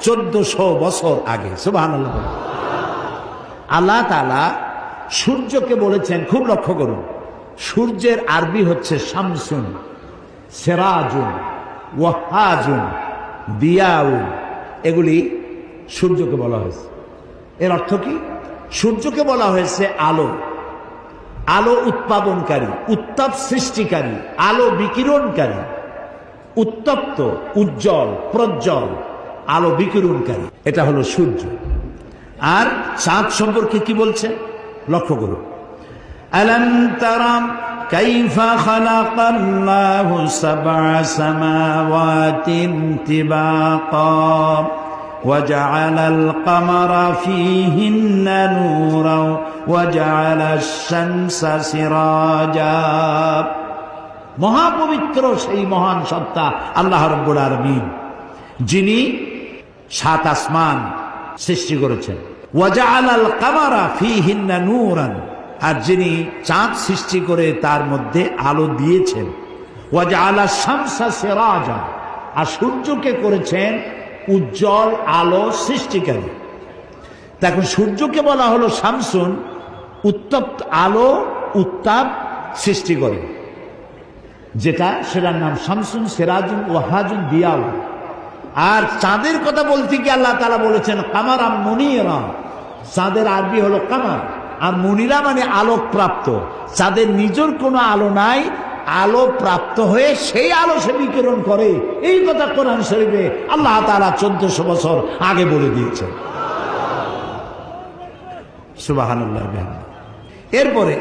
1400 বছর আগে। সুবহানাল্লাহ। আল্লাহ তাআলা সূর্যকে বলেছেন, খুব লক্ষ্য করুন, সূর্যের আরবি হচ্ছে শামসুন, সিরাজুন, ওয়াহাজুন, দিয়াউন। এগুলি সূর্যকে বলা হয়েছে। এর অর্থ কি? সূর্যকে বলা হয়েছে আলো, আলো উৎপাদনকারী, উত্তাপ সৃষ্টিকারী, আলো বিকিরণকারী, উত্তপ্ত, উজ্জ্বল, প্রজ্জ্বল, আলো বিকিরণকারী, এটা হলো সূর্য। আর চাঁদ সম্পর্কে কি বলছে লক্ষ্য করুন। আলাম তারাম কাইফা খালাকাল্লাহু সাবআ সামাওয়াতিন তিবাকা وجعل القمر فيهن نورا وجعل الشمس سراجا। মহাপবিত্র সেই মহান সত্তা আল্লাহ রাব্বুল আলামিন, যিনি 7 আসমান সৃষ্টি করেছেন। ওয়াজআলাল কামারা ফীহিন্না নূরান, আর যিনি চাঁদ সৃষ্টি করে তার মধ্যে আলো দিয়েছেন। ওয়াজআলাশ শামসা সিরাজা, আর সূর্যকে করেছেন উজ্জ্বল আলো সৃষ্টিকারী। দেখুন, সূর্যকে বলা হলো শামসুন, উত্তপ্ত আলো, উত্তাপ সৃষ্টি করে যেটা, সেটার নাম শামসুন, সিরাজুন, ওয়াহাজুন, দিয়াউন। আর চাঁদের কথা বলতে গিয়ে আল্লাহ তাআলা বলেছেন কামারা মুনিরা। চাঁদের আরবি হলো কামার, আর মুনিরা মানে আলোক প্রাপ্ত। চাঁদের নিজের কোনো আলো নাই, আলো প্রাপ্ত হয়ে সেই আলো সে বিকিরণ করে। এই কথা কোরআন শরীফে আল্লাহ তাআলা 1400 বছর আগে বলে দিয়েছেন। সুবহানাল্লাহ। এরপরে